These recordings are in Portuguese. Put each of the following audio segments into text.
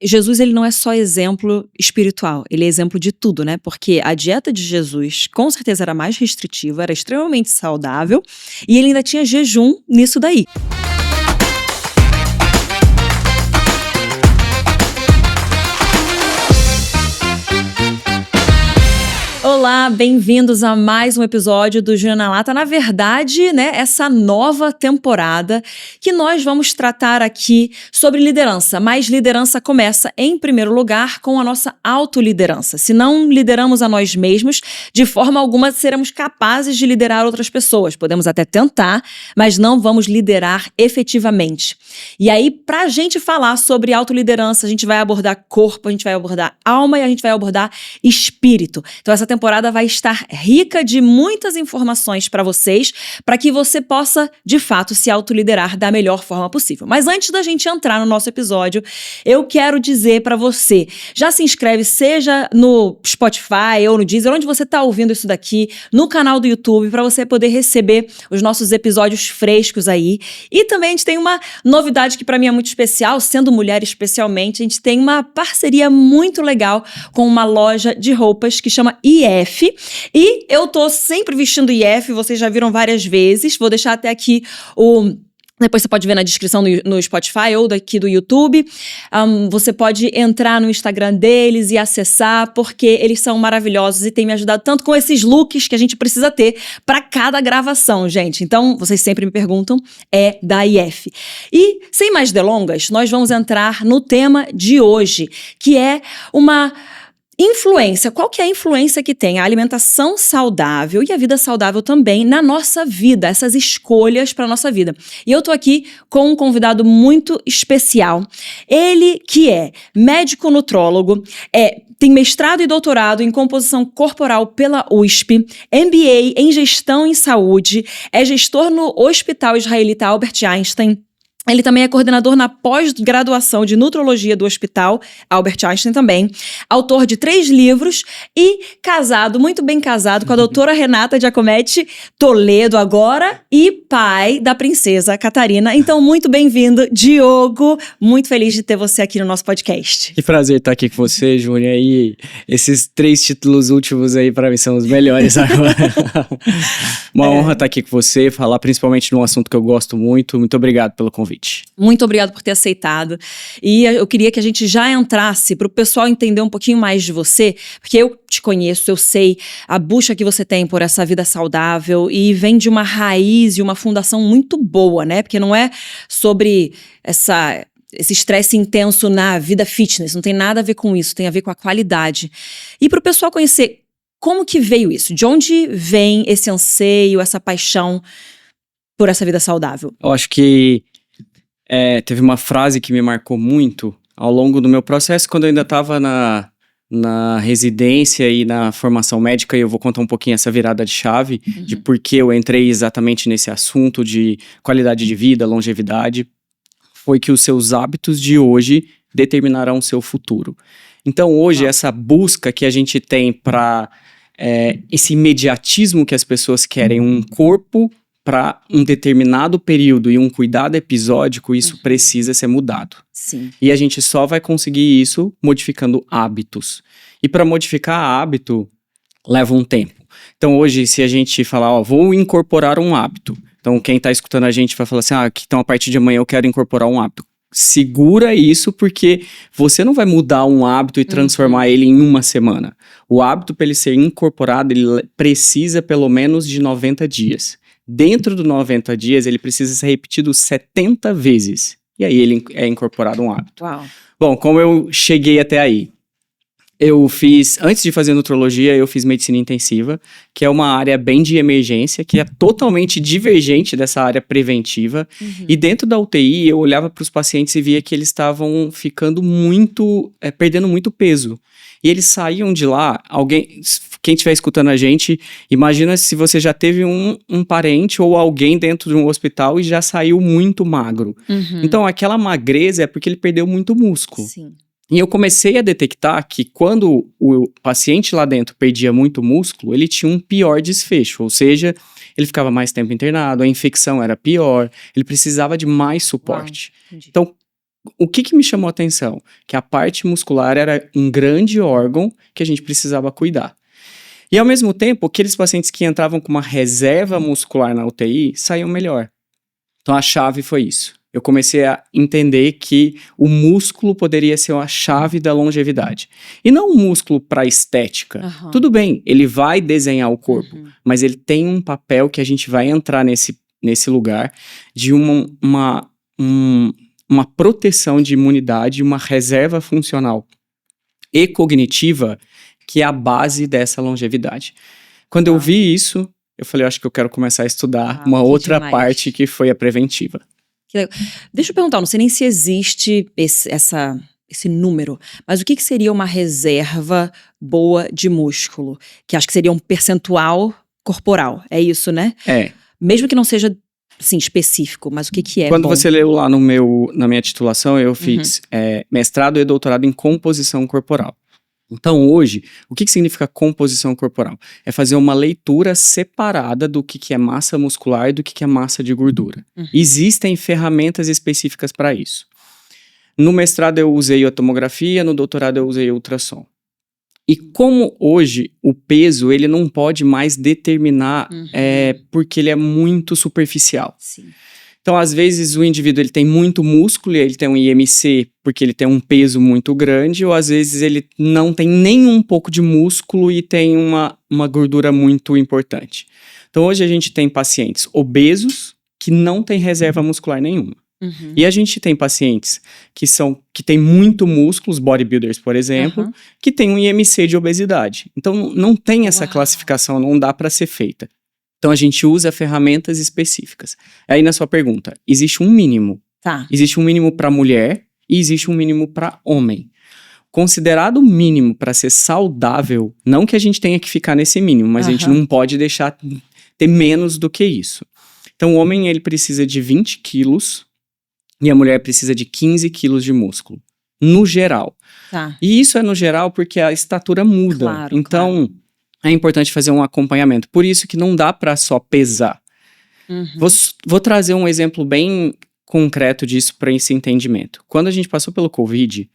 Jesus, ele não é só exemplo espiritual, ele é exemplo de tudo, né? Porque a dieta de Jesus, com certeza, era mais restritiva, era extremamente saudável, e ele ainda tinha jejum nisso daí. Olá, bem-vindos a mais um episódio do Júnior na Lata. Na verdade, né, essa nova temporada que nós vamos tratar aqui sobre liderança. Mas liderança começa, em primeiro lugar, com a nossa autoliderança. Se não lideramos a nós mesmos, de forma alguma seremos capazes de liderar outras pessoas. Podemos até tentar, mas não vamos liderar efetivamente. E aí, pra gente falar sobre autoliderança, a gente vai abordar corpo, a gente vai abordar alma e a gente vai abordar espírito. Então, essa temporada vai estar rica de muitas informações para vocês, para que você possa, de fato, se autoliderar da melhor forma possível. Mas antes da gente entrar no nosso episódio, eu quero dizer para você, já se inscreve, seja no Spotify ou no Deezer, onde você está ouvindo isso daqui, no canal do YouTube, para você poder receber os nossos episódios frescos aí. E também a gente tem uma novidade que para mim é muito especial, sendo mulher especialmente, a gente tem uma parceria muito legal com uma loja de roupas que chama IF, e eu tô sempre vestindo IF, vocês já viram várias vezes, vou deixar até aqui depois você pode ver na descrição no Spotify ou daqui do YouTube. Você pode entrar no Instagram deles e acessar, porque eles são maravilhosos e têm me ajudado tanto com esses looks que a gente precisa ter para cada gravação, gente. Então, vocês sempre me perguntam, é da IF. E, sem mais delongas, nós vamos entrar no tema de hoje, que é uma influência. Qual que é a influência que tem a alimentação saudável e a vida saudável também na nossa vida, essas escolhas para a nossa vida? E eu tô aqui com um convidado muito especial. Ele que é médico nutrólogo, tem mestrado e doutorado em composição corporal pela USP, MBA em gestão em saúde, é gestor no Hospital Israelita Albert Einstein. Ele também é coordenador na pós-graduação de nutrologia do Hospital Albert Einstein também, autor de 3 livros e casado, muito bem casado, com a doutora Renata Giacometti Toledo agora e pai da princesa Catarina. Então, muito bem-vindo, Diogo. Muito feliz de ter você aqui no nosso podcast. Que prazer estar aqui com você, Júnior. E esses 3 títulos últimos aí para mim são os melhores agora. Uma honra estar aqui com você, falar principalmente de um assunto que eu gosto muito. Muito obrigado pelo convite. Muito obrigado por ter aceitado. E eu queria que a gente já entrasse para o pessoal entender um pouquinho mais de você, porque eu te conheço, eu sei a busca que você tem por essa vida saudável e vem de uma raiz e uma fundação muito boa, né? Porque não é sobre esse estresse intenso na vida fitness, não tem nada a ver com isso, tem a ver com a qualidade. E para o pessoal conhecer como que veio isso, de onde vem esse anseio, essa paixão por essa vida saudável? Eu acho que teve uma frase que me marcou muito ao longo do meu processo, quando eu ainda estava na residência e na formação médica, e eu vou contar um pouquinho essa virada de chave, de por que eu entrei exatamente nesse assunto de qualidade de vida, longevidade, foi que os seus hábitos de hoje determinarão o seu futuro. Então hoje, essa busca que a gente tem para esse imediatismo que as pessoas querem, um corpo para um determinado período e um cuidado episódico, isso precisa ser mudado. Sim. E a gente só vai conseguir isso modificando hábitos. E para modificar hábito, leva um tempo. Então hoje, se a gente falar, vou incorporar um hábito. Então quem está escutando a gente vai falar assim, então a partir de amanhã eu quero incorporar um hábito. Segura isso, porque você não vai mudar um hábito e transformar ele em uma semana. O hábito, para ele ser incorporado, ele precisa pelo menos de 90 dias. Dentro dos 90 dias, ele precisa ser repetido 70 vezes. E aí ele é incorporado um hábito. Uau. Bom, como eu cheguei até aí? Antes de fazer nutrologia, eu fiz medicina intensiva, que é uma área bem de emergência, que é totalmente divergente dessa área preventiva. E dentro da UTI, eu olhava para os pacientes e via que eles estavam ficando perdendo muito peso. E eles saíam de lá, quem estiver escutando a gente, imagina se você já teve um parente ou alguém dentro de um hospital e já saiu muito magro. Então, aquela magreza é porque ele perdeu muito músculo. Sim. E eu comecei a detectar que quando o paciente lá dentro perdia muito músculo, ele tinha um pior desfecho, ou seja, ele ficava mais tempo internado, a infecção era pior, ele precisava de mais suporte. Então, o que me chamou a atenção? Que a parte muscular era um grande órgão que a gente precisava cuidar. E ao mesmo tempo, aqueles pacientes que entravam com uma reserva muscular na UTI saíam melhor. Então a chave foi isso. Eu comecei a entender que o músculo poderia ser a chave da longevidade. E não um músculo para estética. Aham. Tudo bem, ele vai desenhar o corpo, mas ele tem um papel que a gente vai entrar nesse lugar de uma proteção de imunidade, uma reserva funcional e cognitiva que é a base dessa longevidade. Quando eu vi isso, eu falei, eu acho que eu quero começar a estudar uma outra parte que foi a preventiva. Deixa eu perguntar, não sei nem se existe esse número, mas o que seria uma reserva boa de músculo? Que acho que seria um percentual corporal, é isso, né? É. Mesmo que não seja, assim, específico, mas o que é Quando bom? você leu lá na minha titulação, eu fiz mestrado e doutorado em composição corporal. Então, hoje, o que significa composição corporal? É fazer uma leitura separada do que é massa muscular e do que é massa de gordura. Existem ferramentas específicas para isso. No mestrado eu usei a tomografia, no doutorado eu usei ultrassom. E como hoje o peso ele não pode mais determinar porque ele é muito superficial. Sim. Então, às vezes, o indivíduo ele tem muito músculo e ele tem um IMC porque ele tem um peso muito grande, ou às vezes ele não tem nem um pouco de músculo e tem uma gordura muito importante. Então, hoje a gente tem pacientes obesos que não têm reserva muscular nenhuma. E a gente tem pacientes que têm muito músculo, os bodybuilders, por exemplo, que têm um IMC de obesidade. Então, não tem essa classificação, não dá para ser feita. Então, a gente usa ferramentas específicas. Aí, na sua pergunta, existe um mínimo. Tá. Existe um mínimo para mulher e existe um mínimo para homem. Considerado mínimo para ser saudável, não que a gente tenha que ficar nesse mínimo, mas a gente não pode deixar ter menos do que isso. Então, o homem ele precisa de 20 quilos e a mulher precisa de 15 quilos de músculo, no geral. Tá. E isso é no geral porque a estatura muda. Claro, então, é importante fazer um acompanhamento. Por isso que não dá para só pesar. Vou trazer um exemplo bem concreto disso para esse entendimento. Quando a gente passou pelo Covid,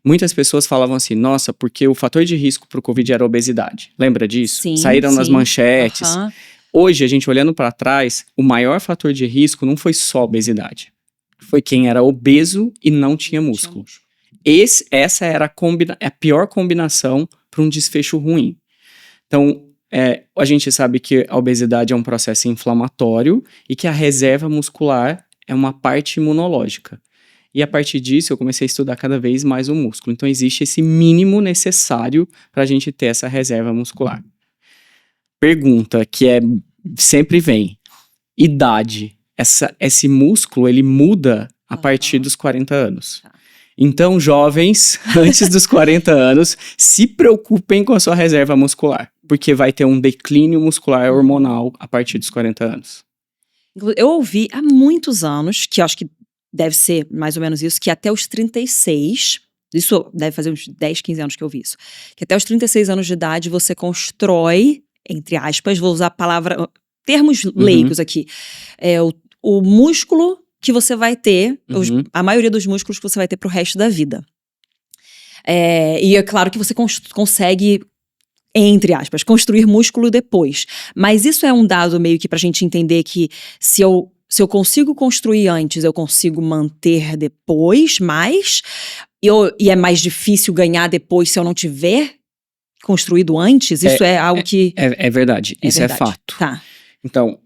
muitas pessoas falavam assim, nossa, porque o fator de risco para o Covid era a obesidade. Lembra disso? Sim, saíram nas manchetes. Hoje, a gente olhando para trás, o maior fator de risco não foi só a obesidade. Foi quem era obeso e não tinha músculo. Essa era a pior combinação para um desfecho ruim. Então, a gente sabe que a obesidade é um processo inflamatório e que a reserva muscular é uma parte imunológica. E a partir disso, eu comecei a estudar cada vez mais o músculo. Então, existe esse mínimo necessário para a gente ter essa reserva muscular. Pergunta que sempre vem. Idade. Esse músculo, ele muda a partir dos 40 anos. Então, jovens, antes dos 40 anos, se preocupem com a sua reserva muscular, porque vai ter um declínio muscular hormonal a partir dos 40 anos. Eu ouvi há muitos anos, que acho que deve ser mais ou menos isso, que até os 36, isso deve fazer uns 10, 15 anos que eu ouvi isso, que até os 36 anos de idade você constrói, entre aspas, vou usar a palavra, termos leigos aqui, o músculo que você vai ter, a maioria dos músculos que você vai ter pro resto da vida. E é claro que você consegue, entre aspas, construir músculo depois. Mas isso é um dado meio que pra gente entender que se eu consigo construir antes, eu consigo manter depois mais, e é mais difícil ganhar depois se eu não tiver construído antes? Isso é algo que... É verdade, isso verdade. É fato. Tá. Então,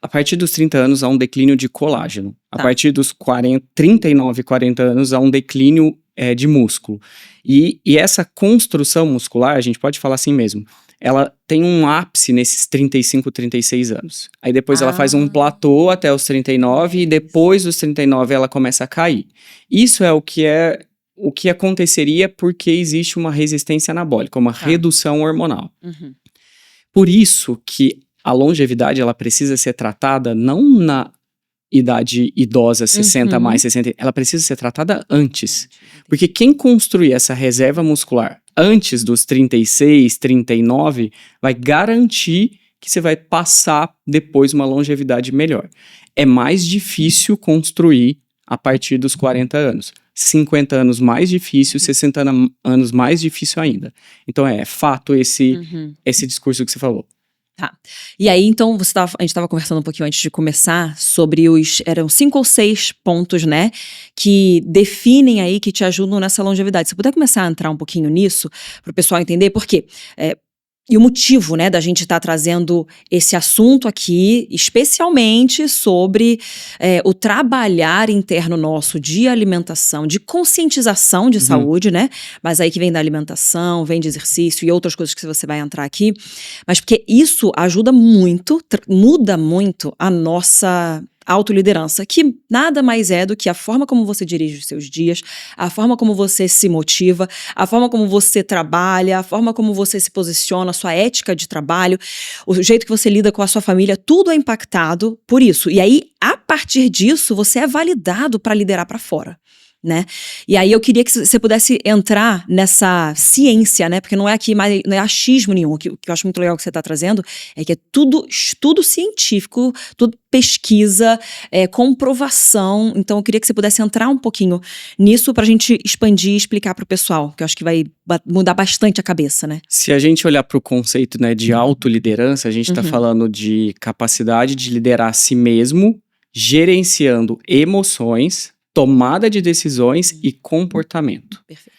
a partir dos 30 anos há um declínio de colágeno. A partir dos 39, 40 anos há um declínio de músculo. E essa construção muscular, a gente pode falar assim mesmo, ela tem um ápice nesses 35, 36 anos. Aí depois ela faz um platô até os 39 e depois dos 39 ela começa a cair. Isso é o que aconteceria porque existe uma resistência anabólica, uma redução hormonal. Por isso que a longevidade ela precisa ser tratada não na idade idosa, 60 mais 60, ela precisa ser tratada antes. Porque quem construir essa reserva muscular antes dos 36, 39, vai garantir que você vai passar depois uma longevidade melhor. É mais difícil construir a partir dos 40 anos. 50 anos mais difícil, 60 anos mais difícil ainda. Então é fato esse discurso que você falou. Tá. E aí, então, a gente estava conversando um pouquinho antes de começar sobre eram 5 ou 6 pontos, né, que definem aí, que te ajudam nessa longevidade. Se puder começar a entrar um pouquinho nisso, para o pessoal entender, por quê? E o motivo, né, da gente estar trazendo esse assunto aqui, especialmente sobre o trabalhar interno nosso de alimentação, de conscientização de saúde, né? Mas aí que vem da alimentação, vem de exercício e outras coisas que você vai entrar aqui. Mas porque isso ajuda muito, muda muito a nossa autoliderança, que nada mais é do que a forma como você dirige os seus dias, a forma como você se motiva, a forma como você trabalha, a forma como você se posiciona, a sua ética de trabalho, o jeito que você lida com a sua família, tudo é impactado por isso. E aí, a partir disso, você é validado para liderar para fora. Né? E aí eu queria que você pudesse entrar nessa ciência, né? Porque não é aqui mais, não é achismo nenhum. O que eu acho muito legal que você está trazendo é que é tudo estudo científico, tudo pesquisa, comprovação. Então eu queria que você pudesse entrar um pouquinho nisso pra gente expandir e explicar pro pessoal, que eu acho que vai mudar bastante a cabeça, né? Se a gente olhar para o conceito, né, de autoliderança, a gente está falando de capacidade de liderar a si mesmo, gerenciando emoções, tomada de decisões e comportamento. Perfeito.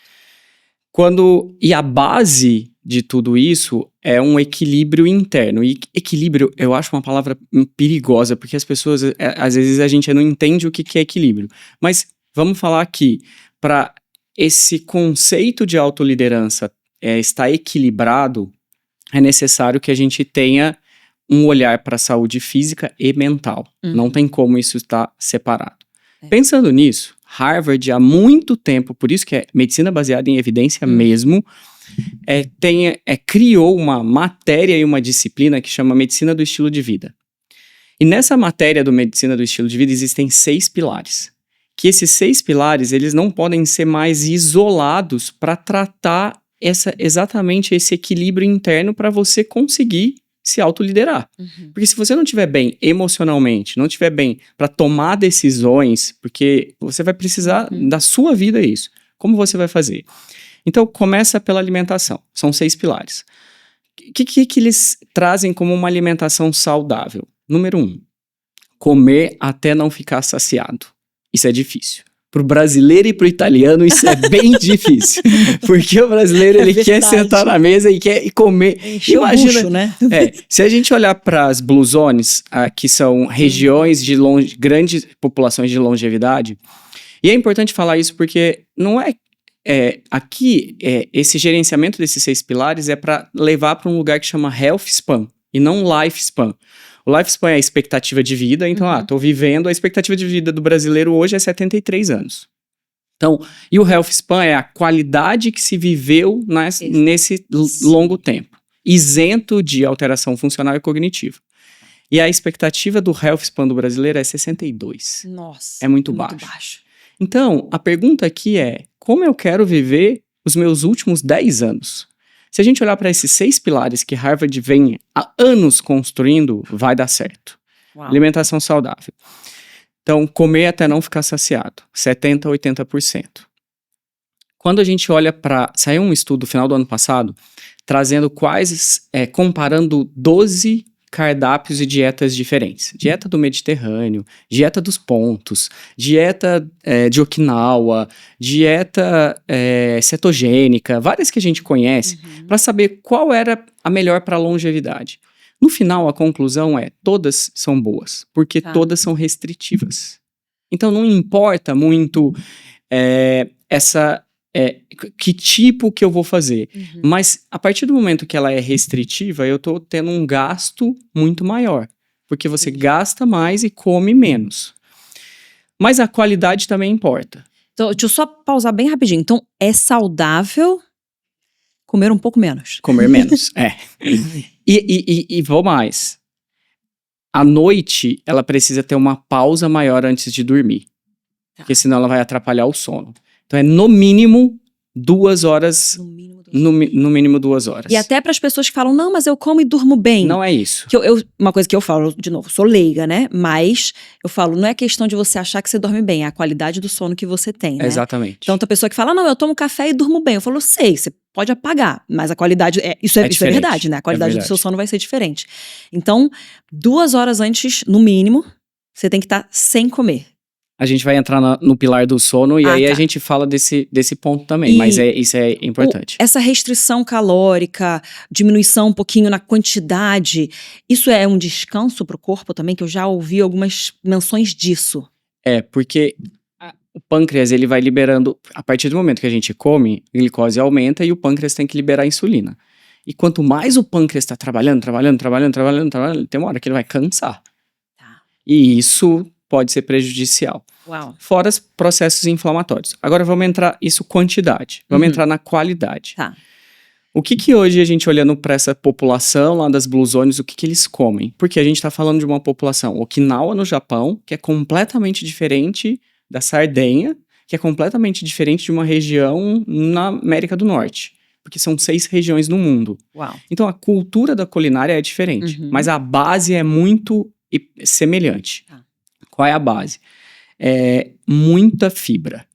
E a base de tudo isso é um equilíbrio interno. E equilíbrio, eu acho uma palavra perigosa, porque as pessoas, às vezes a gente não entende o que é equilíbrio. Mas vamos falar aqui, para esse conceito de autoliderança estar equilibrado, é necessário que a gente tenha um olhar para a saúde física e mental. Não tem como isso estar separado. Pensando nisso, Harvard há muito tempo, por isso que é medicina baseada em evidência mesmo, criou uma matéria e uma disciplina que chama medicina do estilo de vida. E nessa matéria do medicina do estilo de vida existem 6 pilares. Que esses 6 pilares, eles não podem ser mais isolados para tratar exatamente esse equilíbrio interno para você conseguir se autoliderar. Porque se você não estiver bem emocionalmente, não estiver bem para tomar decisões, porque você vai precisar da sua vida isso. Como você vai fazer? Então, começa pela alimentação. São 6 pilares. O que eles trazem como uma alimentação saudável? Número 1, comer até não ficar saciado. Isso é difícil. Pro brasileiro e pro italiano isso é bem difícil, porque o brasileiro ele quer sentar na mesa e quer comer. Imagina, bucho, né? Se a gente olhar para as Blue Zones, que são regiões de grandes populações de longevidade, e é importante falar isso porque não aqui esse gerenciamento desses 6 pilares é para levar para um lugar que chama Health Span e não Life Span. O lifespan é a expectativa de vida, então, tô vivendo, a expectativa de vida do brasileiro hoje é 73 anos. Então, e o health span é a qualidade que se viveu nesse longo tempo, isento de alteração funcional e cognitiva. E a expectativa do health span do brasileiro é 62. Nossa, é muito baixo. Então, a pergunta aqui é, como eu quero viver os meus últimos 10 anos? Se a gente olhar para esses 6 pilares que Harvard vem há anos construindo, vai dar certo. Uau. Alimentação saudável. Então, comer até não ficar saciado, 70% a 80%. Quando a gente olha saiu um estudo no final do ano passado, trazendo comparando 12 cardápios e dietas diferentes. Dieta do Mediterrâneo, dieta dos pontos, dieta de Okinawa, dieta cetogênica, várias que a gente conhece, para saber qual era a melhor para a longevidade. No final, a conclusão todas são boas, porque todas são restritivas. Então, não importa muito que tipo que eu vou fazer. Mas a partir do momento que ela é restritiva, eu tô tendo um gasto muito maior. Porque você gasta mais e come menos. Mas a qualidade também importa. Então, deixa eu só pausar bem rapidinho. Então, é saudável comer um pouco menos. Comer menos, E vou mais. À noite, ela precisa ter uma pausa maior antes de dormir. Porque senão ela vai atrapalhar o sono. Então, no mínimo 2 horas No mínimo 2 horas. E até para as pessoas que falam, não, mas eu como e durmo bem. Não é isso. Uma coisa que eu falo, de novo, sou leiga, né? Mas eu falo, não é questão de você achar que você dorme bem, é a qualidade do sono que você tem, né? Exatamente. Então, tem pessoa que fala, não, eu tomo café e durmo bem. Eu falo, sei, você pode apagar, mas a qualidade, isso é verdade, né? A qualidade do seu sono vai ser diferente. Então, 2 horas antes, no mínimo, você tem que estar sem comer. A gente vai entrar no pilar do sono e aí a gente fala desse ponto também, mas isso é importante. Essa restrição calórica, diminuição um pouquinho na quantidade, isso é um descanso pro corpo também, que eu já ouvi algumas menções disso. Porque o pâncreas, ele vai liberando, a partir do momento que a gente come, a glicose aumenta e o pâncreas tem que liberar a insulina. E quanto mais o pâncreas está trabalhando, tem uma hora que ele vai cansar. Tá. E isso pode ser prejudicial. Uau. Fora os processos inflamatórios. Agora vamos entrar, isso quantidade, vamos entrar na qualidade. Tá. O que hoje a gente olhando para essa população lá das Blue Zones, o que eles comem? Porque a gente está falando de uma população Okinawa no Japão, que é completamente diferente da Sardenha, que é completamente diferente de uma região na América do Norte. Porque são 6 regiões no mundo. Uau. Então a cultura da culinária é diferente, mas a base é muito semelhante. Tá. Qual é a base? Muita fibra,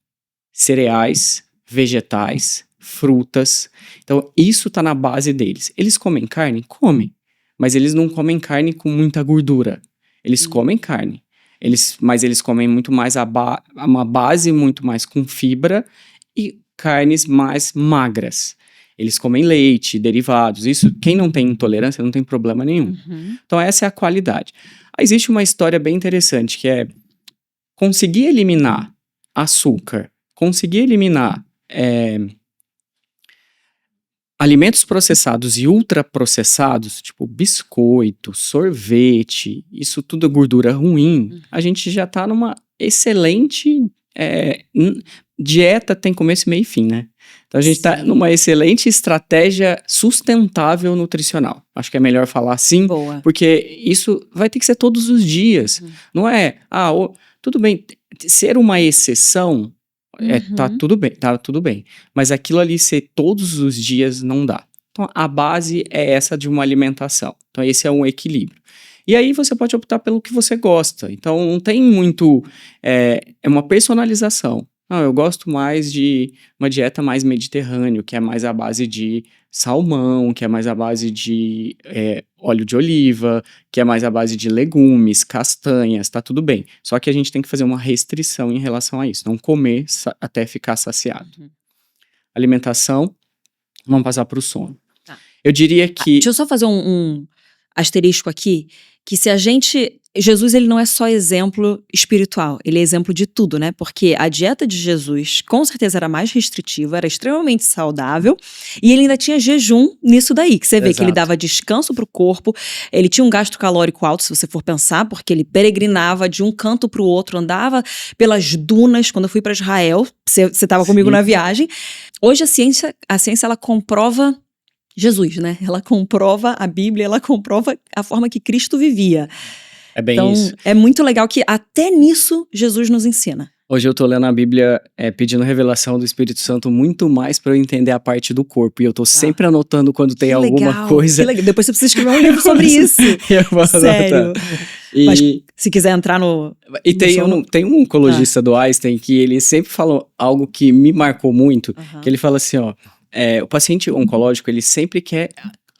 cereais, vegetais, frutas. Então, isso tá na base deles. Eles comem carne? Comem. Mas eles não comem carne com muita gordura. Eles comem carne. Mas eles comem muito mais uma base muito mais com fibra e carnes mais magras. Eles comem leite, derivados. Isso, quem não tem intolerância não tem problema nenhum. Então, essa é a qualidade. Aí existe uma história bem interessante, que é conseguir eliminar açúcar, conseguir eliminar alimentos processados e ultraprocessados, tipo biscoito, sorvete, isso tudo é gordura ruim, a gente já tá numa excelente dieta, tem começo, meio e fim, né? Então a gente tá numa excelente estratégia sustentável nutricional. Acho que é melhor falar assim, porque isso vai ter que ser todos os dias. Não é, tudo bem, ser uma exceção, tá tudo bem. Mas aquilo ali ser todos os dias não dá. Então a base é essa de uma alimentação. Então esse é um equilíbrio. E aí você pode optar pelo que você gosta. Então não tem muito, é uma personalização. Não, eu gosto mais de uma dieta mais mediterrânea, que é mais à base de salmão, que é mais à base de óleo de oliva, que é mais à base de legumes, castanhas, tá tudo bem. Só que a gente tem que fazer uma restrição em relação a isso, não comer até ficar saciado. Alimentação, vamos passar para o sono. Tá. Eu diria que... Deixa eu só fazer um asterisco aqui, que se a gente... Jesus, ele não é só exemplo espiritual, ele é exemplo de tudo, né? Porque a dieta de Jesus, com certeza, era mais restritiva, era extremamente saudável, e ele ainda tinha jejum nisso daí, que você vê que ele dava descanso pro corpo, ele tinha um gasto calórico alto, se você for pensar, porque ele peregrinava de um canto pro outro, andava pelas dunas. Quando eu fui para Israel, você estava comigo na viagem. Hoje a ciência ela comprova Jesus, né? Ela comprova a Bíblia, ela comprova a forma que Cristo vivia. É bem então, isso. É muito legal que até nisso Jesus nos ensina. Hoje eu tô lendo a Bíblia pedindo revelação do Espírito Santo muito mais para eu entender a parte do corpo. E eu tô sempre anotando quando tem alguma coisa. Que legal. Depois você precisa escrever um livro sobre isso. Sério. Mas se quiser entrar no... E tem um oncologista do Einstein que ele sempre falou algo que me marcou muito. Que ele fala assim, o paciente oncológico, ele sempre quer...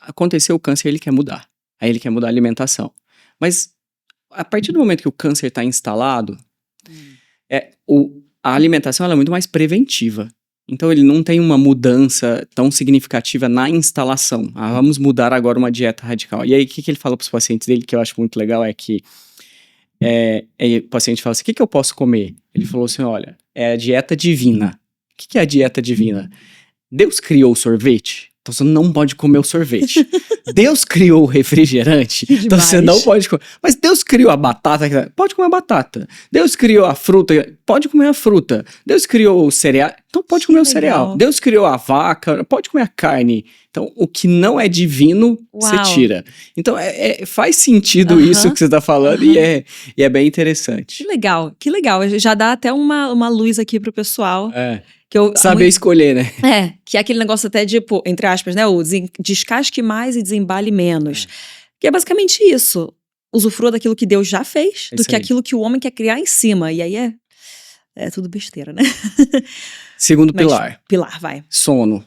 Acontecer o câncer, ele quer mudar. Aí ele quer mudar a alimentação. Mas... A partir do momento que o câncer está instalado, a alimentação ela é muito mais preventiva. Então ele não tem uma mudança tão significativa na instalação. Vamos mudar agora uma dieta radical. E aí o que ele fala para os pacientes dele, que eu acho muito legal, é que o paciente fala assim, o que eu posso comer? Ele falou assim, olha, é a dieta divina. O que é a dieta divina? Deus criou o sorvete? Então você não pode comer o sorvete. Deus criou o refrigerante, então você não pode comer. Mas Deus criou a batata, pode comer a batata. Deus criou a fruta, pode comer a fruta. Deus criou o cereal, então pode comer o cereal. Deus criou a vaca, pode comer a carne. Então o que não é divino, você tira. Então faz sentido isso que você está falando e é bem interessante. Que legal. Já dá até uma luz aqui pro pessoal. Saber escolher, né? Que é aquele negócio até de, entre aspas, né? O descasque mais e desembale menos. Que é basicamente isso. Usufrua daquilo que Deus já fez, do que aquilo que o homem quer criar em cima. E aí é tudo besteira, né? Segundo pilar. Pilar, vai. Sono.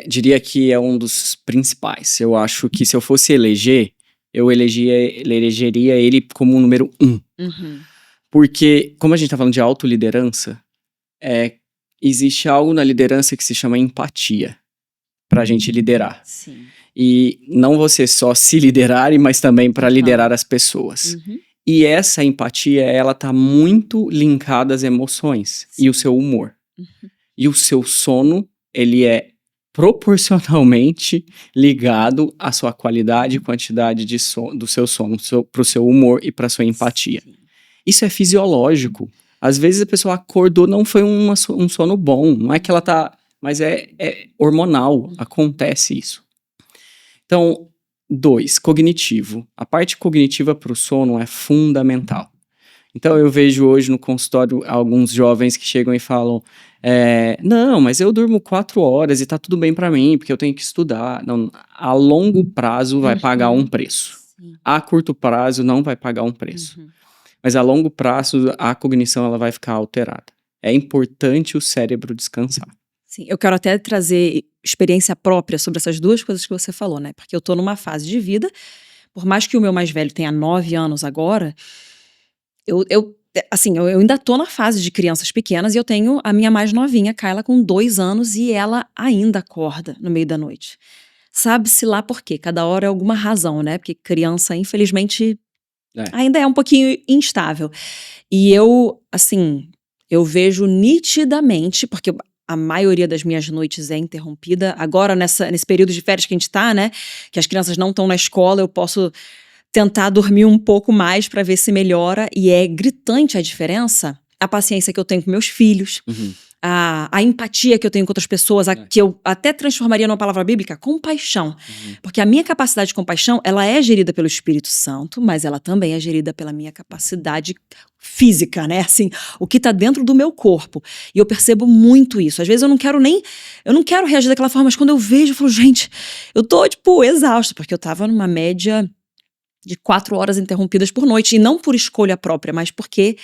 Diria que é um dos principais. Eu acho que se eu fosse eleger, eu elegeria ele como o número 1. Uhum. Porque, como a gente tá falando de autoliderança, existe algo na liderança que se chama empatia pra gente liderar. Sim. E não você só se liderar, mas também para liderar as pessoas. Uhum. E essa empatia, ela tá muito linkada às emoções e o seu humor. Uhum. E o seu sono, ele é proporcionalmente ligado à sua qualidade e quantidade do seu sono, pro seu humor e pra sua empatia. Sim. Isso é fisiológico. Às vezes a pessoa acordou, não foi um sono bom, não é que ela tá... Mas é hormonal, acontece isso. Então, 2, cognitivo. A parte cognitiva para o sono é fundamental. Então, eu vejo hoje no consultório alguns jovens que chegam e falam: não, mas eu durmo 4 horas e tá tudo bem para mim, porque eu tenho que estudar. Não, a longo prazo vai pagar um preço. Sim. A curto prazo não vai pagar um preço. Mas a longo prazo, a cognição ela vai ficar alterada. É importante o cérebro descansar. Sim, eu quero até trazer experiência própria sobre essas duas coisas que você falou, né? Porque eu tô numa fase de vida, por mais que o meu mais velho tenha 9 anos agora, eu ainda tô na fase de crianças pequenas e eu tenho a minha mais novinha, Kyla, com 2 anos e ela ainda acorda no meio da noite. Sabe-se lá por quê? Cada hora é alguma razão, né? Porque criança, infelizmente, ainda é um pouquinho instável. E eu vejo nitidamente, porque a maioria das minhas noites é interrompida. Agora, nesse período de férias que a gente tá, né? Que as crianças não estão na escola, eu posso tentar dormir um pouco mais para ver se melhora. E é gritante a diferença, a paciência que eu tenho com meus filhos, a empatia que eu tenho com outras pessoas, que eu até transformaria numa palavra bíblica, compaixão. Porque a minha capacidade de compaixão, ela é gerida pelo Espírito Santo, mas ela também é gerida pela minha capacidade física, né? Assim, o que tá dentro do meu corpo. E eu percebo muito isso. Às vezes eu não quero reagir daquela forma, mas quando eu vejo, eu falo, gente, eu tô, exausta, porque eu tava numa média de 4 horas interrompidas por noite, e não por escolha própria, mas porque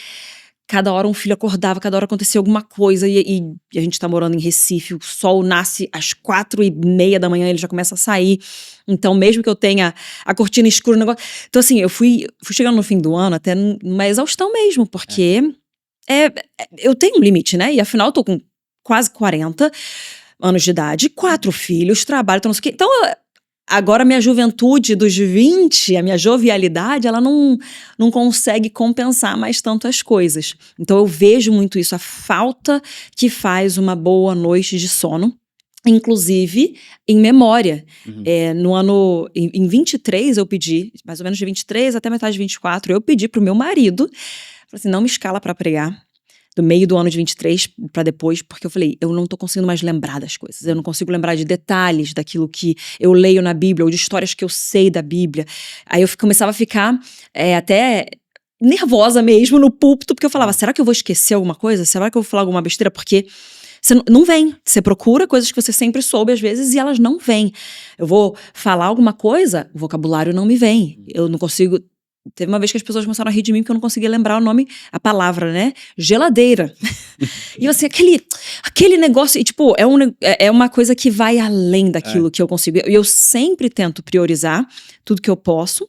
cada hora um filho acordava, cada hora acontecia alguma coisa, e a gente tá morando em Recife, o sol nasce às 4:30 da manhã, ele já começa a sair, então mesmo que eu tenha a cortina escura, o negócio... Então assim, eu fui chegando no fim do ano até numa exaustão mesmo, porque eu tenho um limite, né, e afinal eu tô com quase 40 anos de idade, 4 filhos, trabalho, então não sei o quê, então... Agora, a minha juventude dos 20, a minha jovialidade, ela não consegue compensar mais tanto as coisas. Então, eu vejo muito isso, a falta que faz uma boa noite de sono, inclusive em memória. No ano, em 23, eu pedi, mais ou menos de 23 até metade de 24, eu pedi pro meu marido, falei assim, não me escala para pregar, do meio do ano de 23 para depois, porque eu falei, eu não tô conseguindo mais lembrar das coisas, eu não consigo lembrar de detalhes daquilo que eu leio na Bíblia, ou de histórias que eu sei da Bíblia. Aí eu começava a ficar até nervosa mesmo no púlpito, porque eu falava, será que eu vou esquecer alguma coisa? Será que eu vou falar alguma besteira? Porque você não vem, você procura coisas que você sempre soube às vezes e elas não vêm. Eu vou falar alguma coisa, o vocabulário não me vem, eu não consigo... Teve uma vez que as pessoas começaram a rir de mim porque eu não conseguia lembrar o nome, a palavra, né? Geladeira. E eu assim, aquele negócio, e tipo, é uma coisa que vai além daquilo que eu consigo. E eu sempre tento priorizar tudo que eu posso.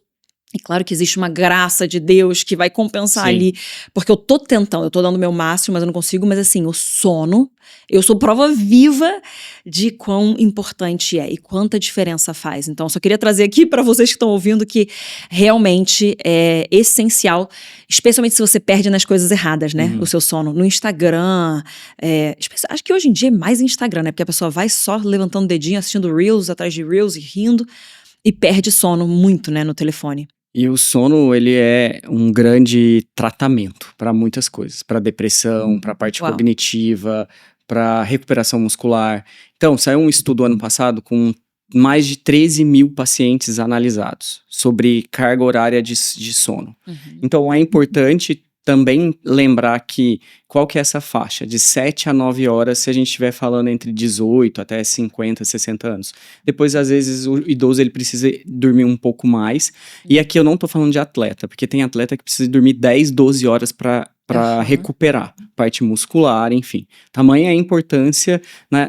E claro que existe uma graça de Deus que vai compensar ali, porque eu tô tentando, eu tô dando o meu máximo, mas eu não consigo. Mas assim, o sono, eu sou prova viva de quão importante é e quanta diferença faz. Então, eu só queria trazer aqui para vocês que estão ouvindo que realmente é essencial, especialmente se você perde nas coisas erradas, né? O seu sono. No Instagram, acho que hoje em dia é mais Instagram, né? Porque a pessoa vai só levantando o dedinho, assistindo Reels atrás de Reels e rindo, e perde sono muito, né, no telefone. E o sono, ele é um grande tratamento para muitas coisas, para depressão, para a parte cognitiva, para recuperação muscular. Então, saiu um estudo ano passado com mais de 13 mil pacientes analisados sobre carga horária de sono. Então, é importante também lembrar que qual que é essa faixa? De 7 a 9 horas, se a gente estiver falando entre 18 até 50, 60 anos. Depois, às vezes, o idoso ele precisa dormir um pouco mais. E aqui eu não tô falando de atleta, porque tem atleta que precisa dormir 10, 12 horas para recuperar parte muscular, enfim. Tamanha a importância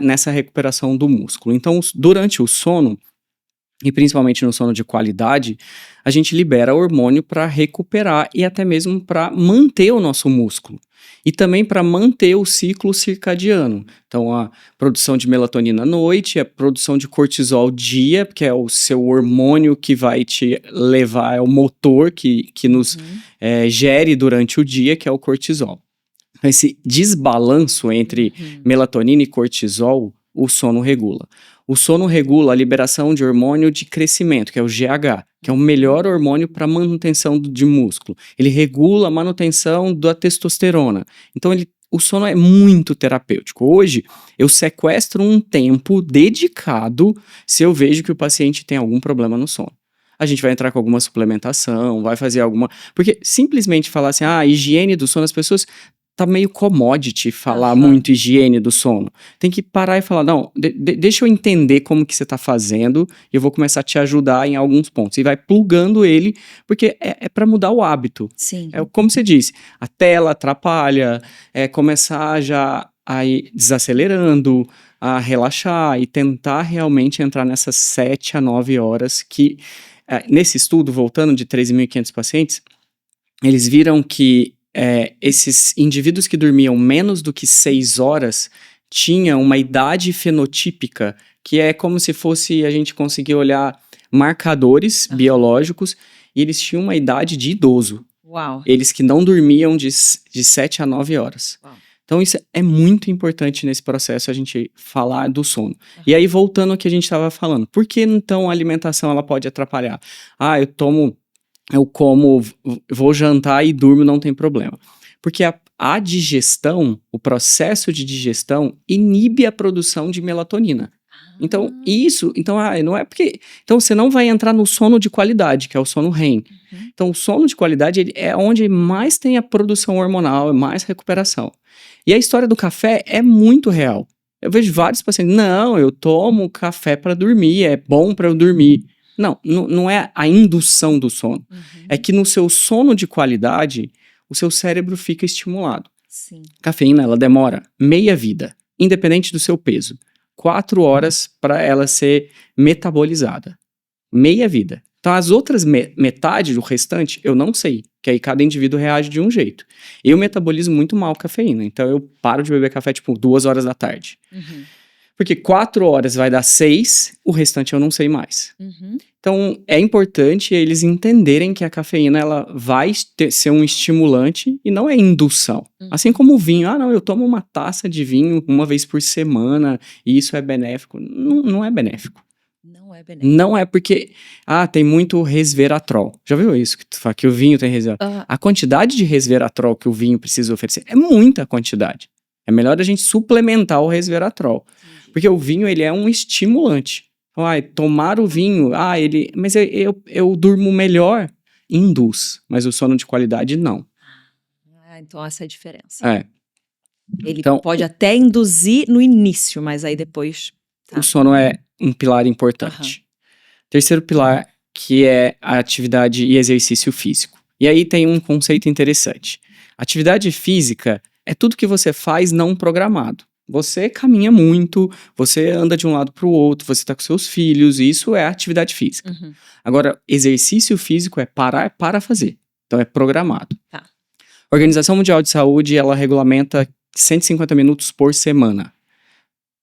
nessa recuperação do músculo. Então, durante o sono, e principalmente no sono de qualidade, a gente libera hormônio para recuperar e até mesmo para manter o nosso músculo. E também para manter o ciclo circadiano. Então, a produção de melatonina à noite, a produção de cortisol dia, que é o seu hormônio que vai te levar, é o motor que nos gere durante o dia, que é o cortisol. Esse desbalanço entre melatonina e cortisol, o sono regula. O sono regula a liberação de hormônio de crescimento, que é o GH, que é o melhor hormônio para manutenção de músculo. Ele regula a manutenção da testosterona. Então, o sono é muito terapêutico. Hoje, eu sequestro um tempo dedicado se eu vejo que o paciente tem algum problema no sono. A gente vai entrar com alguma suplementação, vai fazer alguma... Porque simplesmente falar assim, higiene do sono, as pessoas... Tá meio commodity falar muito higiene do sono. Tem que parar e falar, não, deixa eu entender como que você tá fazendo e eu vou começar a te ajudar em alguns pontos. E vai plugando ele, porque é para mudar o hábito. Sim. É como você disse, a tela atrapalha, começar já a ir desacelerando, a relaxar e tentar realmente entrar nessas 7 a 9 horas que, nesse estudo, voltando de 13.500 pacientes, eles viram que esses indivíduos que dormiam menos do que 6 horas tinham uma idade fenotípica, que é como se fosse a gente conseguir olhar marcadores biológicos, e eles tinham uma idade de idoso. Uau. Eles que não dormiam de 7 a 9 horas. Uau. Então isso é muito importante nesse processo, a gente falar do sono. E aí, voltando ao que a gente estava falando, por que então a alimentação ela pode atrapalhar? Eu como, vou jantar e durmo, não tem problema. Porque a digestão, o processo de digestão, inibe a produção de melatonina. Então, não é porque... Então, você não vai entrar no sono de qualidade, que é o sono REM. Então, o sono de qualidade é onde mais tem a produção hormonal, mais recuperação. E a história do café é muito real. Eu vejo vários pacientes, não, eu tomo café para dormir, é bom para eu dormir. Não é a indução do sono. É que no seu sono de qualidade, o seu cérebro fica estimulado. Sim. Cafeína, ela demora meia vida, independente do seu peso. 4 horas para ela ser metabolizada. Meia vida. Então, as outras metade, o restante, eu não sei. Que aí cada indivíduo reage de um jeito. Eu metabolizo muito mal cafeína. Então, eu paro de beber café, 2 horas da tarde. Porque 4 horas vai dar 6, o restante eu não sei mais. Então, é importante eles entenderem que a cafeína ela vai ser um estimulante e não é indução. Assim como o vinho. Eu tomo uma taça de vinho uma vez por semana e isso é benéfico. Não é benéfico. Não é benéfico. Não é porque, tem muito resveratrol. Já viu isso? Que tu fala que o vinho tem resveratrol. A quantidade de resveratrol que o vinho precisa oferecer é muita quantidade. É melhor a gente suplementar o resveratrol. Porque o vinho, ele é um estimulante. Tomar o vinho, mas eu durmo melhor, induz. Mas o sono de qualidade, não. Então essa é a diferença. Ele então, pode até induzir no início, mas aí depois... O sono é um pilar importante. Terceiro pilar, que é a atividade e exercício físico. E aí tem um conceito interessante. Atividade física é tudo que você faz não programado. Você caminha muito, você anda de um lado para o outro, você está com seus filhos, isso é atividade física. Agora, exercício físico é parar para fazer. Então, é programado. A Organização Mundial de Saúde, ela regulamenta 150 minutos por semana.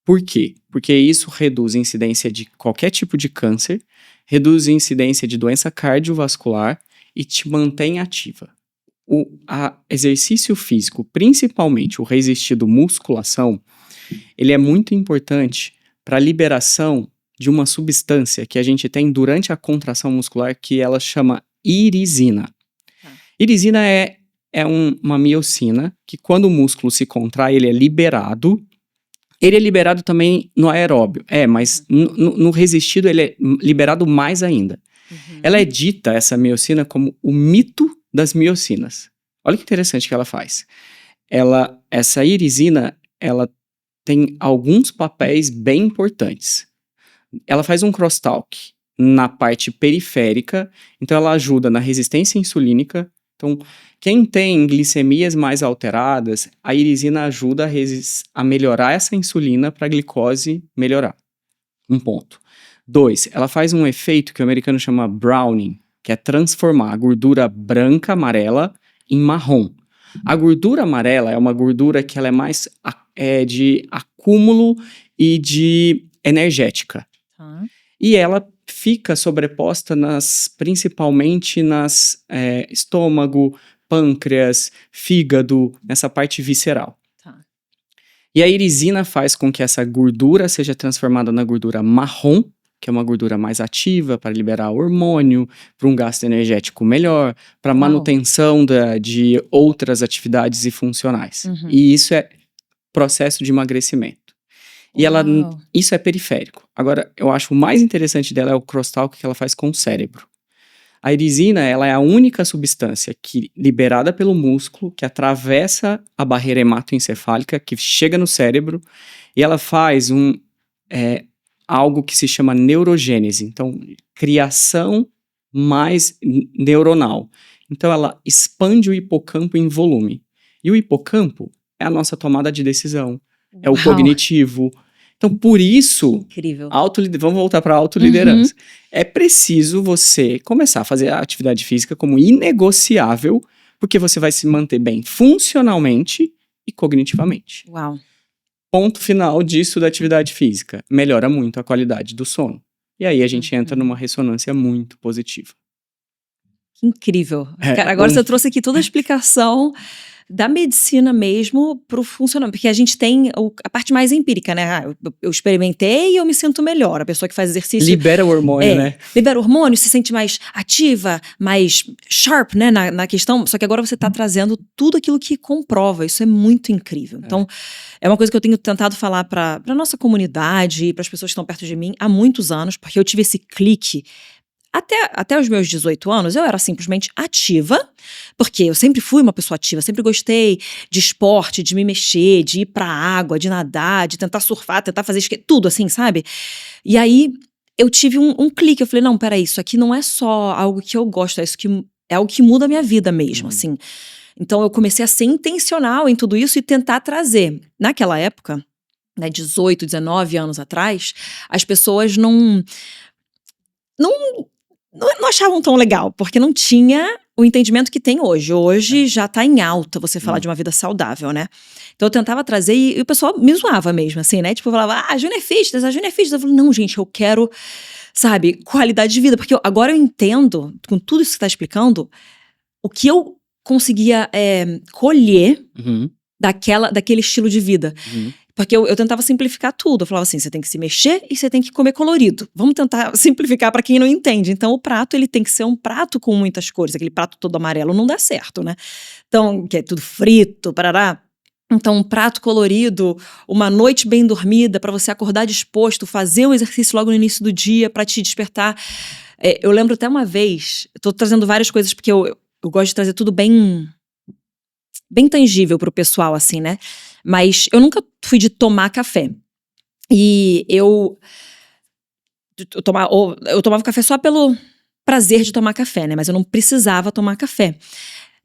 Por quê? Porque isso reduz a incidência de qualquer tipo de câncer, reduz a incidência de doença cardiovascular e te mantém ativa. O exercício físico, principalmente o resistido musculação, ele é muito importante para a liberação de uma substância que a gente tem durante a contração muscular que ela chama irisina. Irisina é uma miocina que quando o músculo se contrai, ele é liberado. Ele é liberado também no aeróbio, mas no resistido ele é liberado mais ainda. Ela é dita, essa miocina, como o mito das miocinas. Olha que interessante que ela faz. Essa irisina, ela tem alguns papéis bem importantes. Ela faz um crosstalk na parte periférica, então ela ajuda na resistência insulínica. Então, quem tem glicemias mais alteradas, a irisina ajuda a melhorar essa insulina para a glicose melhorar. Um ponto. 2, ela faz um efeito que o americano chama browning, que é transformar a gordura branca, amarela, em marrom. A gordura amarela é uma gordura que ela é mais de acúmulo e de energética. Tá. E ela fica sobreposta principalmente nas estômago, pâncreas, fígado, nessa parte visceral. Tá. E a irisina faz com que essa gordura seja transformada na gordura marrom, que é uma gordura mais ativa para liberar hormônio, para um gasto energético melhor, para manutenção de outras atividades e funcionais. Uhum. E isso é processo de emagrecimento. E isso é periférico. Agora, eu acho o mais interessante dela é o crosstalk que ela faz com o cérebro. A irisina, ela é a única substância liberada pelo músculo, que atravessa a barreira hematoencefálica, que chega no cérebro, e ela faz algo que se chama neurogênese. Então, criação mais neuronal. Então, ela expande o hipocampo em volume. E o hipocampo é a nossa tomada de decisão. É o cognitivo. Então, por isso, incrível. Vamos voltar para a autoliderança. É preciso você começar a fazer a atividade física como inegociável, porque você vai se manter bem funcionalmente e cognitivamente. Uau. Ponto final disso da atividade física. Melhora muito a qualidade do sono. E aí a gente entra numa ressonância muito positiva. Que incrível. Cara, agora você trouxe aqui toda a explicação da medicina mesmo pro funcionamento, porque a gente tem a parte mais empírica, né? Eu experimentei e eu me sinto melhor. A pessoa que faz exercício... Libera o hormônio, né? Libera o hormônio, se sente mais ativa, mais sharp, né? Na questão, só que agora você tá trazendo tudo aquilo que comprova. Isso é muito incrível. Então, é uma coisa que eu tenho tentado falar pra nossa comunidade e pras pessoas que estão perto de mim há muitos anos, porque eu tive esse clique. Até os meus 18 anos, eu era simplesmente ativa, porque eu sempre fui uma pessoa ativa, sempre gostei de esporte, de me mexer, de ir pra água, de nadar, de tentar surfar, tentar fazer tudo assim, sabe? E aí, eu tive um clique, eu falei, não, peraí, isso aqui não é só algo que eu gosto, é algo que muda a minha vida mesmo, assim. Então, eu comecei a ser intencional em tudo isso e tentar trazer. Naquela época, né, 18, 19 anos atrás, as pessoas não achavam tão legal, porque não tinha o entendimento que tem hoje. Hoje já tá em alta você falar de uma vida saudável, né? Então eu tentava trazer e o pessoal me zoava mesmo, assim, né? Tipo, eu falava, a Júnia é fitness, a Júnia é fitness. Eu falei, não, gente, eu quero, sabe, qualidade de vida. Porque agora eu entendo, com tudo isso que você tá explicando, o que eu conseguia colher daquele estilo de vida. Porque eu tentava simplificar tudo. Eu falava assim, você tem que se mexer e você tem que comer colorido. Vamos tentar simplificar para quem não entende. Então, o prato, ele tem que ser um prato com muitas cores. Aquele prato todo amarelo não dá certo, né? Então, que é tudo frito, parará. Então, um prato colorido, uma noite bem dormida, para você acordar disposto, fazer um exercício logo no início do dia, para te despertar. Eu lembro até uma vez, eu tô trazendo várias coisas, porque eu gosto de trazer tudo bem tangível pro pessoal, assim, né? Mas eu nunca fui de tomar café. E eu tomava café só pelo prazer de tomar café, né? Mas eu não precisava tomar café.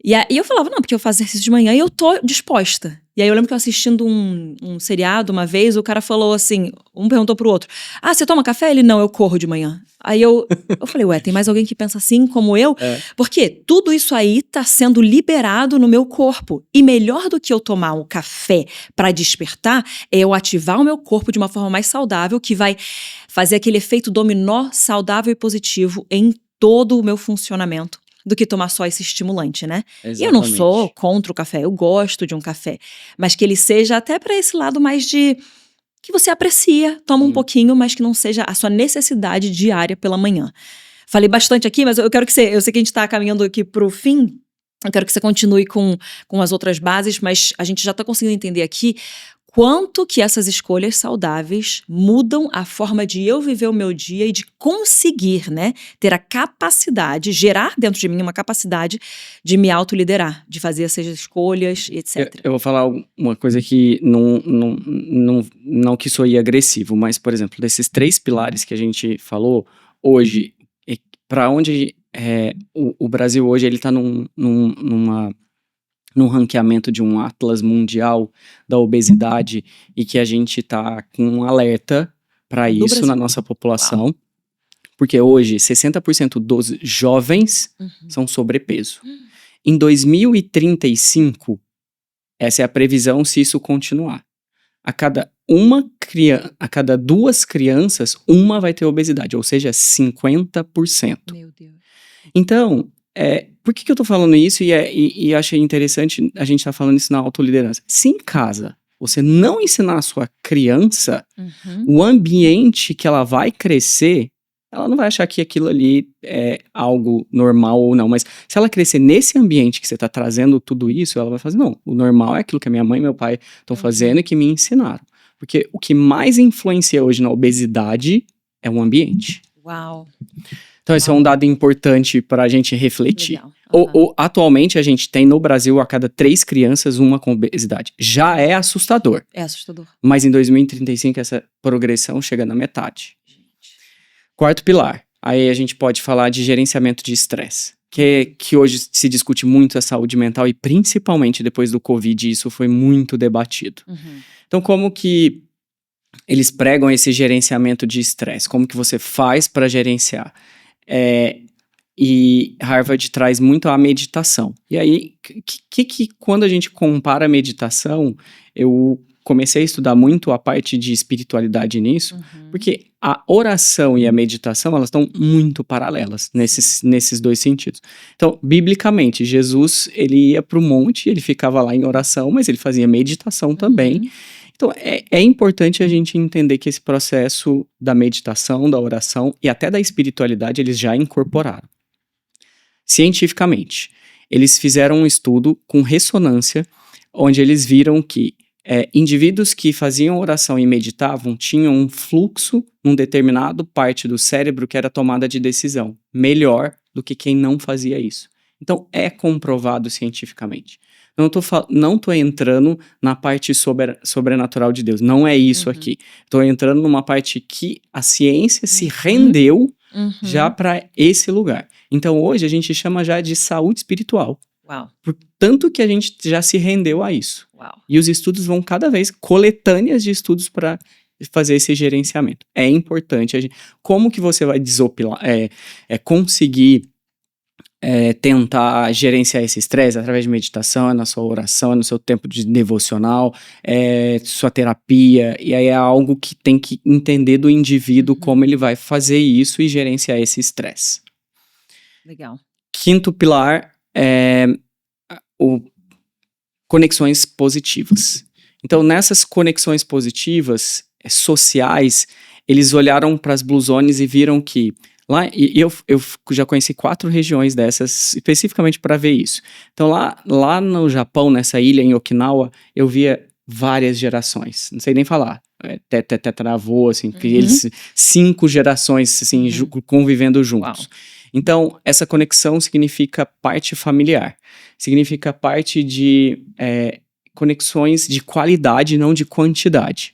E aí eu falava, não, porque eu faço exercício de manhã e eu tô disposta. E aí eu lembro que eu assistindo um seriado uma vez, o cara falou assim, um perguntou pro outro, você toma café? Ele, não, eu corro de manhã. Aí eu falei, ué, tem mais alguém que pensa assim como eu? Porque tudo isso aí tá sendo liberado no meu corpo. E melhor do que eu tomar um café pra despertar, é eu ativar o meu corpo de uma forma mais saudável, que vai fazer aquele efeito dominó saudável e positivo em todo o meu funcionamento, do que tomar só esse estimulante, né? Exatamente. E eu não sou contra o café, eu gosto de um café. Mas que ele seja até pra esse lado mais de... que você aprecia, toma um pouquinho, mas que não seja a sua necessidade diária pela manhã. Falei bastante aqui, mas eu quero que eu sei que a gente tá caminhando aqui pro fim, eu quero que você continue com as outras bases, mas a gente já tá conseguindo entender aqui quanto que essas escolhas saudáveis mudam a forma de eu viver o meu dia e de conseguir, né, ter a capacidade, gerar dentro de mim uma capacidade de me autoliderar, de fazer essas escolhas, etc. Eu vou falar uma coisa que não que soe agressivo, mas, por exemplo, desses 3 pilares que a gente falou, hoje, para onde o Brasil hoje, ele está num ranqueamento de um atlas mundial da obesidade e que a gente está com um alerta para isso Brasil. na nossa população, porque hoje 60% dos jovens são sobrepeso. Em 2035, essa é a previsão se isso continuar. A cada 2 crianças, uma vai ter obesidade, ou seja, 50%. Meu Deus. Então, por que eu tô falando isso e achei interessante a gente tá falando isso na autoliderança? Se em casa você não ensinar a sua criança o ambiente que ela vai crescer, ela não vai achar que aquilo ali é algo normal ou não, mas se ela crescer nesse ambiente que você tá trazendo tudo isso, ela vai fazer, não, o normal é aquilo que a minha mãe e meu pai estão fazendo e que me ensinaram. Porque o que mais influencia hoje na obesidade é o ambiente. Uau. Então, esse é um dado importante para a gente refletir. Legal. Atualmente, a gente tem no Brasil, a cada 3 crianças, uma com obesidade. Já é assustador. É assustador. Mas em 2035, essa progressão chega na metade. Quarto pilar. Aí a gente pode falar de gerenciamento de estresse. Que hoje se discute muito a saúde mental e principalmente depois do Covid, isso foi muito debatido. Então, como que eles pregam esse gerenciamento de estresse? Como que você faz para gerenciar? E Harvard traz muito a meditação. E aí, quando a gente compara a meditação, eu comecei a estudar muito a parte de espiritualidade nisso, porque a oração e a meditação, elas estão muito paralelas nesses 2 sentidos. Então, biblicamente, Jesus, ele ia para o monte, ele ficava lá em oração, mas ele fazia meditação também. Então, é importante a gente entender que esse processo da meditação, da oração e até da espiritualidade, eles já incorporaram. Cientificamente, eles fizeram um estudo com ressonância, onde eles viram que indivíduos que faziam oração e meditavam tinham um fluxo num determinado parte do cérebro que era tomada de decisão, melhor do que quem não fazia isso. Então, é comprovado cientificamente. Não tô entrando na parte sobrenatural de Deus. Não é isso aqui. Tô entrando numa parte que a ciência se rendeu já para esse lugar. Então, hoje, a gente chama já de saúde espiritual. Uau. Tanto que a gente já se rendeu a isso. Uau. E os estudos vão cada vez, coletâneas de estudos para fazer esse gerenciamento. É importante. Como que você vai desopilar, conseguir tentar gerenciar esse estresse através de meditação, na sua oração, no seu tempo de devocional, sua terapia, e aí é algo que tem que entender do indivíduo como ele vai fazer isso e gerenciar esse estresse. Legal. Quinto pilar é conexões positivas. Então, nessas conexões positivas, sociais, eles olharam para as Blue Zones e viram que lá, e eu já conheci 4 regiões dessas, especificamente para ver isso. Então, lá no Japão, nessa ilha em Okinawa, eu via várias gerações, não sei nem falar, tetravô, assim, que eles 5 gerações, assim, convivendo juntos. Uau. Então, essa conexão significa parte familiar, significa parte de conexões de qualidade, não de quantidade.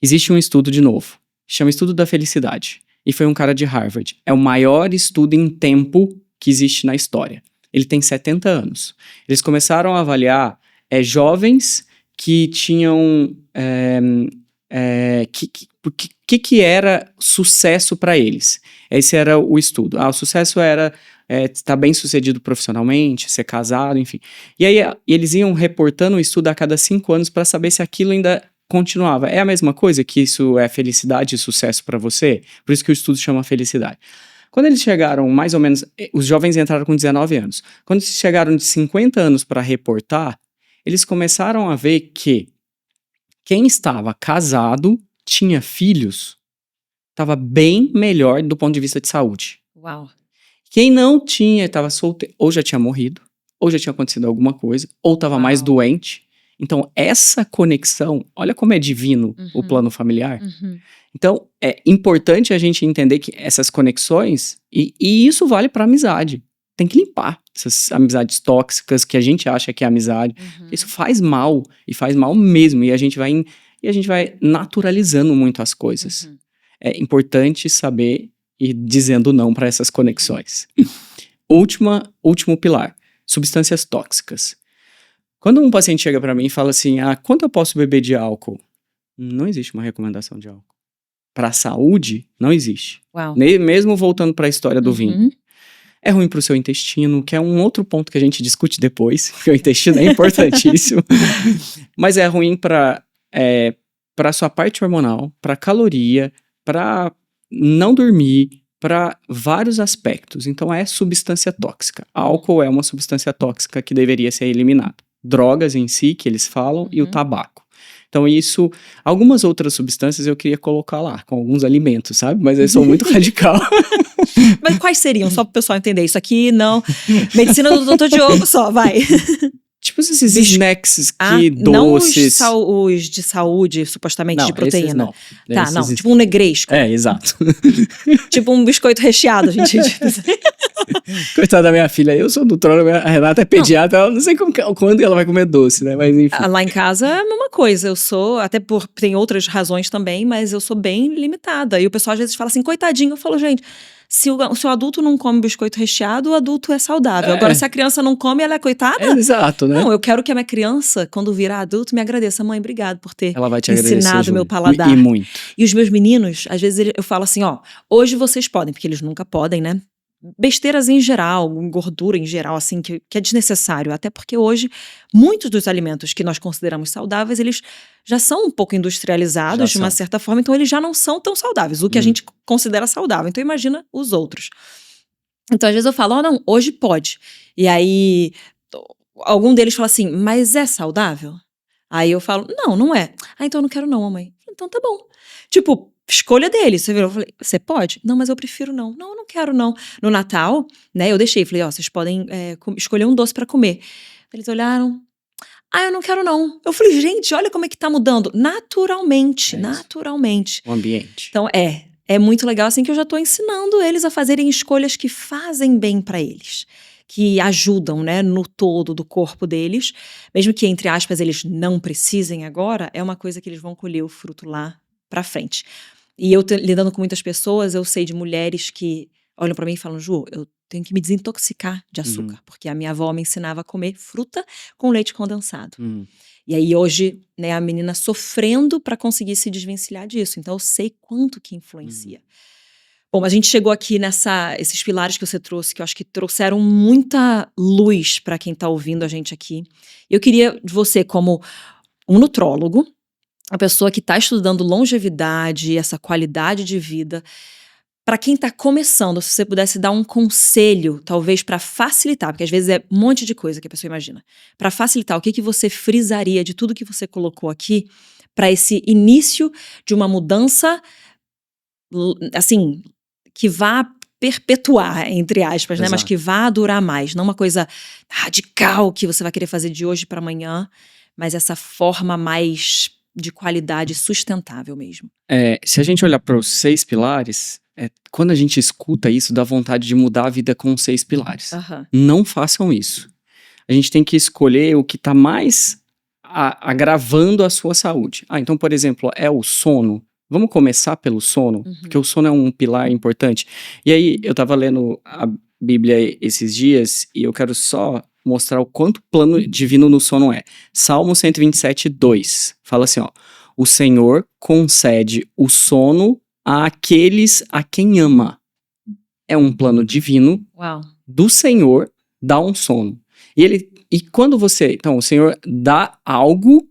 Existe um estudo, de novo, chama Estudo da Felicidade. E foi um cara de Harvard. É o maior estudo em tempo que existe na história. Ele tem 70 anos. Eles começaram a avaliar jovens que tinham... que era sucesso para eles. Esse era o estudo. O sucesso era estar bem sucedido profissionalmente, ser casado, enfim. E aí eles iam reportando o estudo a cada 5 anos para saber se aquilo ainda continuava. É a mesma coisa que isso é felicidade e sucesso para você? Por isso que o estudo chama felicidade. Quando eles chegaram, mais ou menos, os jovens entraram com 19 anos. Quando eles chegaram de 50 anos para reportar, eles começaram a ver que quem estava casado, tinha filhos, estava bem melhor do ponto de vista de saúde. Uau. Quem não tinha, estava solteiro, ou já tinha morrido, ou já tinha acontecido alguma coisa, ou estava mais doente. Então, essa conexão, olha como é divino o plano familiar. Uhum. Então, é importante a gente entender que essas conexões, e isso vale para amizade. Tem que limpar essas amizades tóxicas que a gente acha que é amizade. Uhum. Isso faz mal, e faz mal mesmo. E a gente vai naturalizando muito as coisas. Uhum. É importante saber ir dizendo não para essas conexões. Último pilar, substâncias tóxicas. Quando um paciente chega para mim e fala assim, quanto eu posso beber de álcool? Não existe uma recomendação de álcool. Para a saúde, não existe. Uau. Mesmo voltando para a história do vinho. Uhum. É ruim para o seu intestino, que é um outro ponto que a gente discute depois, porque o intestino é importantíssimo. Mas é ruim para sua parte hormonal, para caloria, para não dormir, para vários aspectos. Então é substância tóxica. Álcool é uma substância tóxica que deveria ser eliminada. Drogas em si, que eles falam, e o tabaco. Então isso, algumas outras substâncias eu queria colocar lá, com alguns alimentos, sabe? Mas eles são muito radical. Mas quais seriam? Só para o pessoal entender. Isso aqui, não. Medicina do Dr. Diogo só, vai. Tipo esses snacks doces. Não os de saúde, supostamente, não, de proteína. Esses não. Tá, esses... não. Tipo um negresco. Exato. Tipo um biscoito recheado, a gente diz. Coitada da minha filha, eu sou nutróloga, a Renata é pediatra, ela não sei quando ela vai comer doce, né? Mas enfim. Lá em casa é a mesma coisa, eu sou, tem outras razões também, mas eu sou bem limitada. E o pessoal às vezes fala assim, coitadinho, eu falo, gente, se o adulto não come biscoito recheado, o adulto é saudável. Agora, se a criança não come, ela é coitada? Exato, né? Não, eu quero que a minha criança, quando virar adulto, me agradeça. Mãe, obrigado por ter ela vai te ensinado o meu paladar. E muito. E os meus meninos, às vezes eu falo assim, hoje vocês podem, porque eles nunca podem, né? Besteiras em geral, gordura em geral, assim, que é desnecessário. Até porque hoje, muitos dos alimentos que nós consideramos saudáveis, eles já são um pouco industrializados de uma certa forma, então eles já não são tão saudáveis, o que a gente considera saudável. Então imagina os outros. Então às vezes eu falo, não, hoje pode. E aí, algum deles fala assim, mas é saudável? Aí eu falo, não é. Então eu não quero não, mamãe. Então tá bom. Tipo, escolha dele. Você virou, eu falei, você pode? Não, mas eu prefiro não. Não, eu não quero não. No Natal, né, eu deixei, falei, vocês podem escolher um doce pra comer. Eles olharam, eu não quero não. Eu falei, gente, olha como é que tá mudando. Naturalmente. O ambiente. Então, é muito legal assim que eu já tô ensinando eles a fazerem escolhas que fazem bem pra eles. Que ajudam, né, no todo do corpo deles. Mesmo que, entre aspas, eles não precisem agora, é uma coisa que eles vão colher o fruto lá pra frente. E eu lidando com muitas pessoas, eu sei de mulheres que olham pra mim e falam, Ju, eu tenho que me desintoxicar de açúcar, porque a minha avó me ensinava a comer fruta com leite condensado. E aí hoje, né, a menina sofrendo pra conseguir se desvencilhar disso. Então eu sei quanto que influencia. Bom, a gente chegou aqui esses pilares que você trouxe, que eu acho que trouxeram muita luz pra quem tá ouvindo a gente aqui. Eu queria de você, como um nutrólogo, a pessoa que está estudando longevidade, essa qualidade de vida, para quem está começando, se você pudesse dar um conselho, talvez para facilitar, porque às vezes é um monte de coisa que a pessoa imagina, para facilitar, o que você frisaria de tudo que você colocou aqui para esse início de uma mudança, assim, que vá perpetuar, entre aspas, né? Mas que vá durar mais, não uma coisa radical que você vai querer fazer de hoje para amanhã, mas essa forma mais de qualidade sustentável mesmo. Se a gente olhar para os 6 pilares, quando a gente escuta isso, dá vontade de mudar a vida com os 6 pilares. Não façam isso. A gente tem que escolher o que está mais agravando a sua saúde. Então, por exemplo, é o sono. Vamos começar pelo sono, porque o sono é um pilar importante. E aí, eu estava lendo a Bíblia esses dias e eu quero só mostrar o quanto plano divino no sono é. Salmo 127, 2. Fala assim, o Senhor concede o sono àqueles a quem ama. É um plano divino do Senhor dar um sono. E quando então, o Senhor dá algo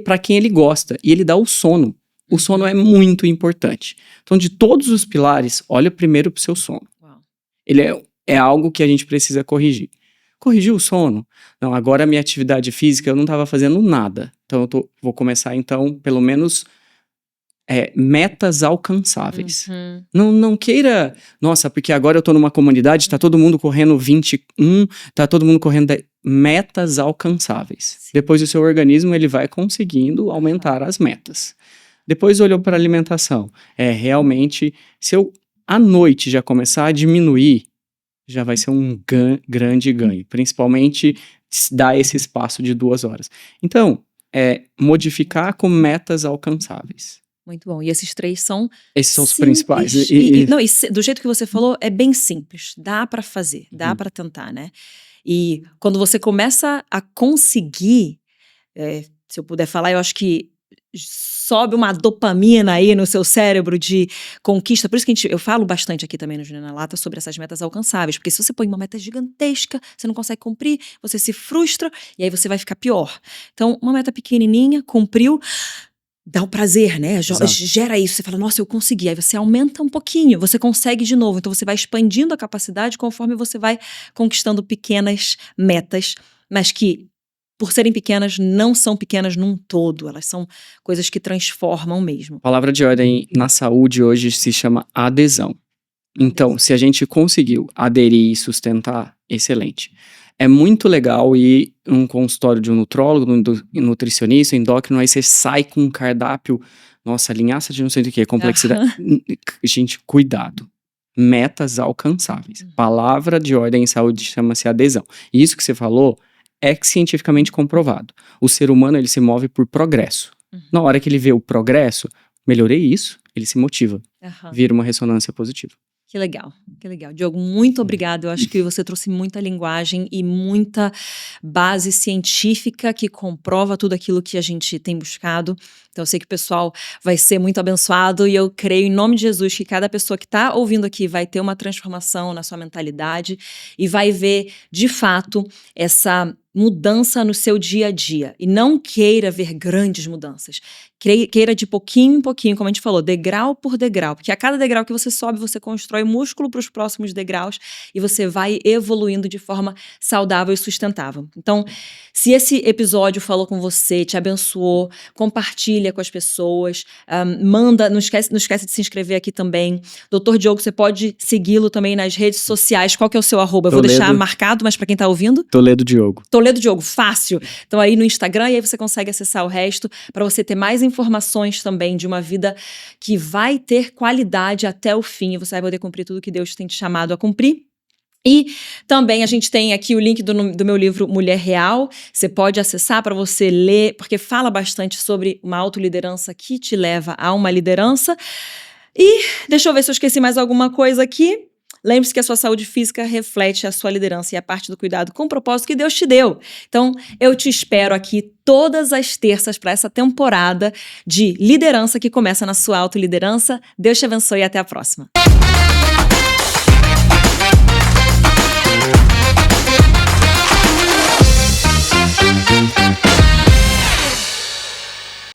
para quem ele gosta, e ele dá o sono. O sono é muito importante. Então, de todos os pilares, olha primeiro pro seu sono. Ele é algo que a gente precisa corrigir. Corrigir o sono? Não, agora a minha atividade física eu não estava fazendo nada. Então, vou começar, então, pelo menos metas alcançáveis. Uhum. Não queira, nossa, porque agora eu tô numa comunidade, tá todo mundo correndo 21, tá todo mundo correndo 10, metas alcançáveis. Sim. Depois o seu organismo ele vai conseguindo aumentar as metas. Depois olhou para alimentação. Realmente, se eu à noite já começar a diminuir, já vai ser um grande ganho. Principalmente dar esse espaço de 2 horas. Então, modificar com metas alcançáveis. Muito bom. E esses 3 são Esses são os simples. principais. Do jeito que você falou, é bem simples. Dá pra fazer, dá pra tentar, né? E quando você começa a conseguir, se eu puder falar, eu acho que sobe uma dopamina aí no seu cérebro de conquista. Por isso que eu falo bastante aqui também no Juliana na Lata sobre essas metas alcançáveis. Porque se você põe uma meta gigantesca, você não consegue cumprir, você se frustra e aí você vai ficar pior. Então, uma meta pequenininha, cumpriu, dá o prazer, né? Gera isso. Você fala, nossa, eu consegui. Aí você aumenta um pouquinho, você consegue de novo. Então você vai expandindo a capacidade conforme você vai conquistando pequenas metas, mas que, por serem pequenas, não são pequenas num todo. Elas são coisas que transformam mesmo. A palavra de ordem na saúde hoje se chama adesão. Então, se a gente conseguiu aderir e sustentar, excelente. É muito legal ir num consultório de um nutrólogo, nutricionista, endócrino, aí você sai com um cardápio, nossa, linhaça de não sei do que, complexidade. Gente, cuidado. Metas alcançáveis. Palavra de ordem em saúde chama-se adesão. E isso que você falou é cientificamente comprovado. O ser humano, ele se move por progresso. Na hora que ele vê o progresso, melhorei isso, ele se motiva. Vira uma ressonância positiva. Que legal, que legal. Diogo, muito obrigada. Eu acho que você trouxe muita linguagem e muita base científica que comprova tudo aquilo que a gente tem buscado. Então eu sei que o pessoal vai ser muito abençoado e eu creio em nome de Jesus que cada pessoa que está ouvindo aqui vai ter uma transformação na sua mentalidade e vai ver, de fato, essa mudança no seu dia a dia. E não queira ver grandes mudanças. Queira de pouquinho em pouquinho, como a gente falou, degrau por degrau. Porque a cada degrau que você sobe, você constrói músculo para os próximos degraus e você vai evoluindo de forma saudável e sustentável. Então, se esse episódio falou com você, te abençoou, compartilha com as pessoas, não esquece de se inscrever aqui também. Dr. Diogo, você pode segui-lo também nas redes sociais. Qual que é o seu arroba? Eu vou deixar marcado, mas para quem tá ouvindo? Toledo Diogo. Toledo Diogo, fácil. Então aí no Instagram, e aí você consegue acessar o resto para você ter mais informações também de uma vida que vai ter qualidade até o fim e você vai poder cumprir tudo que Deus tem te chamado a cumprir. E também a gente tem aqui o link do meu livro Mulher Real. Você pode acessar para você ler, porque fala bastante sobre uma autoliderança que te leva a uma liderança. E deixa eu ver se eu esqueci mais alguma coisa aqui. Lembre-se que a sua saúde física reflete a sua liderança e a parte do cuidado com o propósito que Deus te deu. Então, eu te espero aqui todas as terças para essa temporada de liderança que começa na sua autoliderança. Deus te abençoe e até a próxima.